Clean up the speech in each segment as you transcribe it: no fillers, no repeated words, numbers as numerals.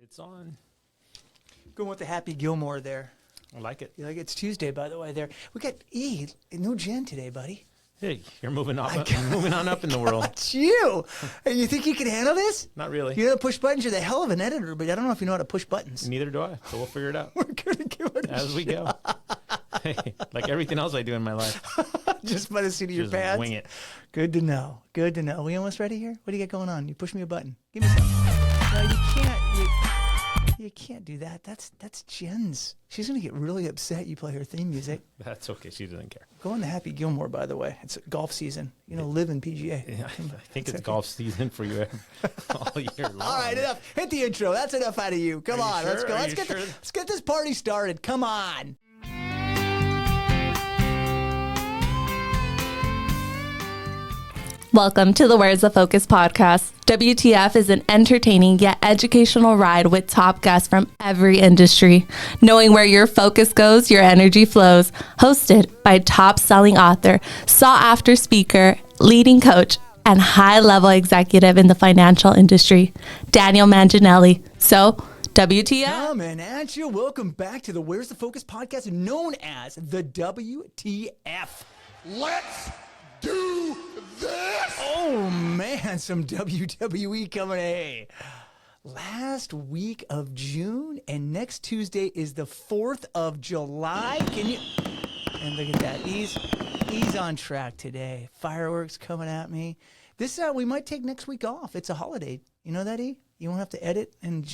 It's on. Going with the Happy Gilmore there. I like it. You like it's Tuesday, by the way. There we got no Jen today, buddy. Hey, you're moving up. You're moving on up in the world. It's you. Hey, you think you can handle this? Not really. You know how to push buttons. You're the hell of an editor, but I don't know if you know how to push buttons. Neither do I. So we'll figure it out We're gonna give it as we go. Hey, like everything else I do in my life. Just by the seat of your Just pants. wing it. Good to know. Good to know. We almost ready here? What do you got going on? You push me a button. Give me something. No, you can't. You can't do that. That's Jen's. She's gonna get really upset. You play her theme music. That's okay. She doesn't care. Go on to Happy Gilmore, by the way. It's golf season. You know, live in PGA. Yeah, I think it's golf season for you all year long. All right, enough. Hit the intro. That's enough out of you. Come on, let's go. Let's get this party started. Come on. Welcome to the Where's the Focus podcast. WTF is an entertaining yet educational ride with top guests from every industry. Knowing where your focus goes, your energy flows. Hosted by top-selling author, sought-after speaker, leading coach, and high-level executive in the financial industry, Daniel Manginelli. So, WTF? Coming at you. Welcome back to the Where's the Focus podcast, known as the WTF. Let's do this! Oh, man, some WWE coming. Hey, last week of June, and next Tuesday is the 4th of July. Can you... And look at that. He's on track today. Fireworks coming at me. This, we might take next week off. It's a holiday. You know that, E? You won't have to edit, and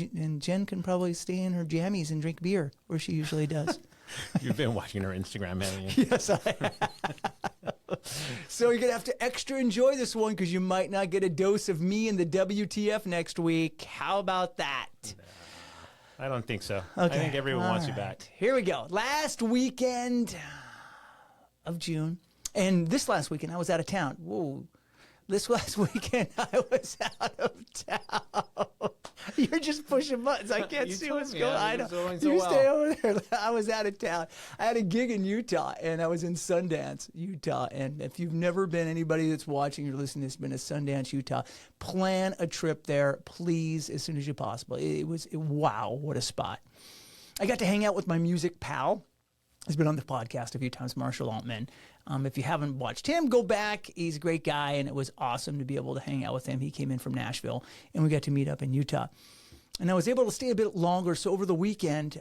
Jen can probably stay in her jammies and drink beer, where she usually does. You've been watching her Instagram, haven't you? Yes, I have. So you're going to have to extra enjoy this one because you might not get a dose of me and the WTF next week. How about that? I don't think so. Okay. I think everyone wants you All back. right. Here we go. Last weekend of June. And this last weekend, I was out of town. Whoa. This last weekend, I was out of town. You're just pushing buttons. I can't You see told what's me, going on. yeah, I it know. was going so You well. stay over there. I was out of town. I had a gig in Utah, and I was in Sundance, Utah. And if you've never been, anybody that's watching or listening that's been to Sundance, Utah, plan a trip there, please, as soon as you possible. Wow, what a spot. I got to hang out with my music pal. He's been on the podcast a few times, Marshall Altman. If you haven't watched him, go back. He's a great guy, and it was awesome to be able to hang out with him. He came in from Nashville, and we got to meet up in Utah. And I was able to stay a bit longer. So over the weekend,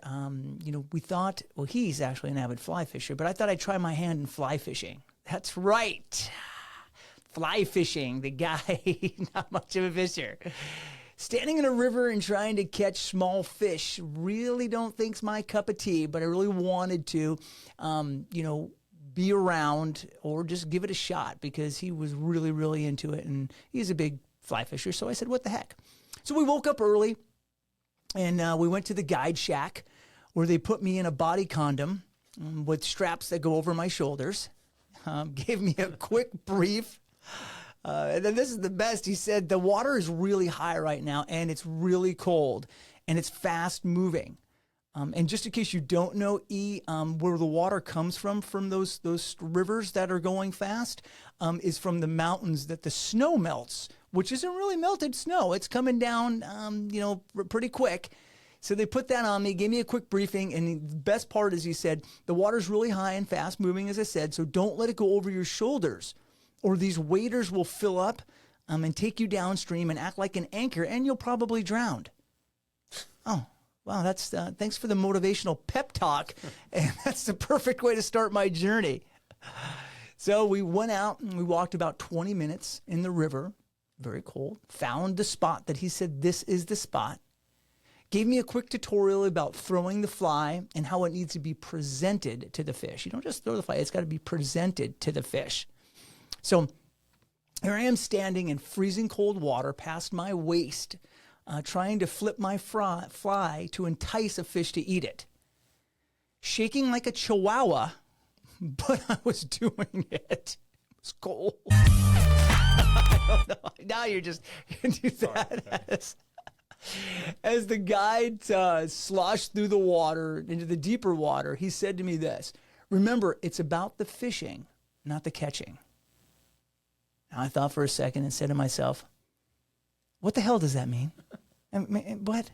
we thought, well, he's actually an avid fly fisher, but I thought I'd try my hand in fly fishing. That's right. Fly fishing, the guy, not much of a fisher. Standing in a river and trying to catch small fish really don't think's my cup of tea, but I really wanted to, be around or just give it a shot because he was really, really into it, and he's a big fly fisher. So I said, what the heck? So we woke up early, and we went to the guide shack where they put me in a body condom with straps that go over my shoulders, gave me a quick brief. And then this is the best. He said, the water is really high right now, and it's really cold, and it's fast moving. And just in case you don't know, where the water comes from those rivers that are going fast, is from the mountains that the snow melts, which isn't really melted snow. It's coming down, pretty quick. So they put that on me, gave me a quick briefing, and the best part is he said, the water's really high and fast moving, as I said, so don't let it go over your shoulders, or these waders will fill up and take you downstream and act like an anchor, and you'll probably drown. Oh. Wow, that's thanks for the motivational pep talk, and that's the perfect way to start my journey. So we went out and we walked about 20 minutes in the river, very cold, found the spot that he said, this is the spot, gave me a quick tutorial about throwing the fly and how it needs to be presented to the fish. You don't just throw the fly, it's got to be presented to the fish. So here I am standing in freezing cold water past my waist, trying to flip my fly to entice a fish to eat it. Shaking like a chihuahua, but I was doing it. It was cold. I don't know. Now you're just into that. As the guide sloshed through the water, into the deeper water, he said to me this, remember, it's about the fishing, not the catching. Now I thought for a second and said to myself, what the hell does that mean? What?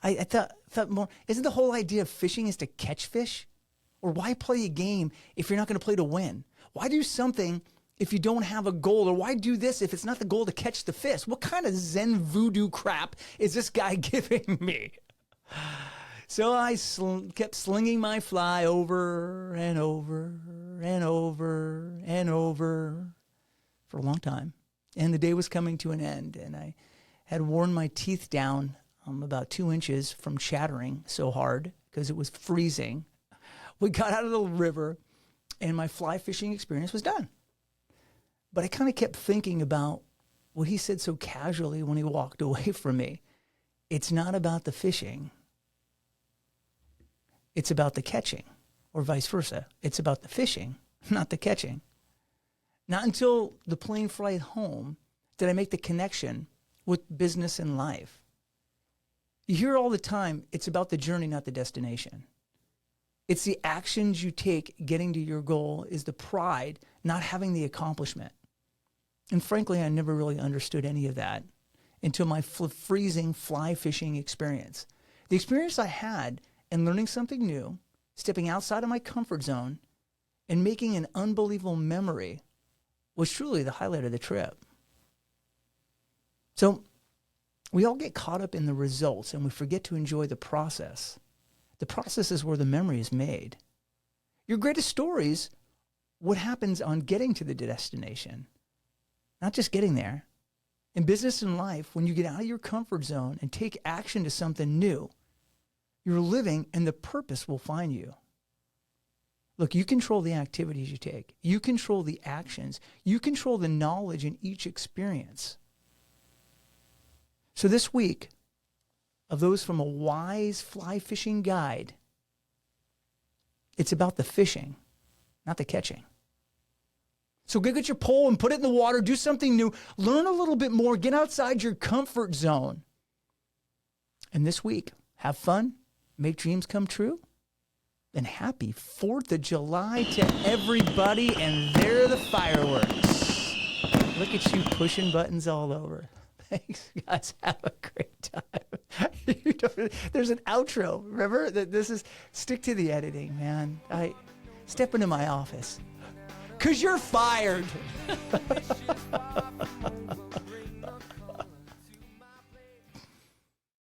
I thought more, isn't the whole idea of fishing is to catch fish? Or why play a game if you're not going to play to win? Why do something if you don't have a goal? Or why do this if it's not the goal to catch the fish? What kind of Zen voodoo crap is this guy giving me? So I kept slinging my fly over and over and over and over for a long time. And the day was coming to an end, and I had worn my teeth down about 2 inches from chattering so hard because it was freezing. We got out of the river, and my fly fishing experience was done. But I kind of kept thinking about what he said so casually when he walked away from me. It's not about the fishing. It's about the catching, or vice versa. It's about the fishing, not the catching. Not until the plane flight home did I make the connection with business and life. You hear all the time, it's about the journey, not the destination. It's the actions you take getting to your goal is the pride, not having the accomplishment. And frankly, I never really understood any of that until my freezing fly fishing experience. The experience I had in learning something new, stepping outside of my comfort zone, and making an unbelievable memory was truly the highlight of the trip. So we all get caught up in the results and we forget to enjoy the process. The process is where the memory is made. Your greatest stories, what happens on getting to the destination, not just getting there. In business and life, when you get out of your comfort zone and take action to something new, you're living and the purpose will find you. Look, you control the activities you take. You control the actions. You control the knowledge in each experience. So this week, of those from a wise fly fishing guide, it's about the fishing, not the catching. So go get your pole and put it in the water, do something new, learn a little bit more, get outside your comfort zone. And this week, have fun, make dreams come true, and happy 4th of July to everybody, and there are the fireworks. Look at you pushing buttons all over. Thanks, guys. Have a great time. There's an outro. Remember that this is stick to the editing, man. I step into my office. 'Cause you're fired.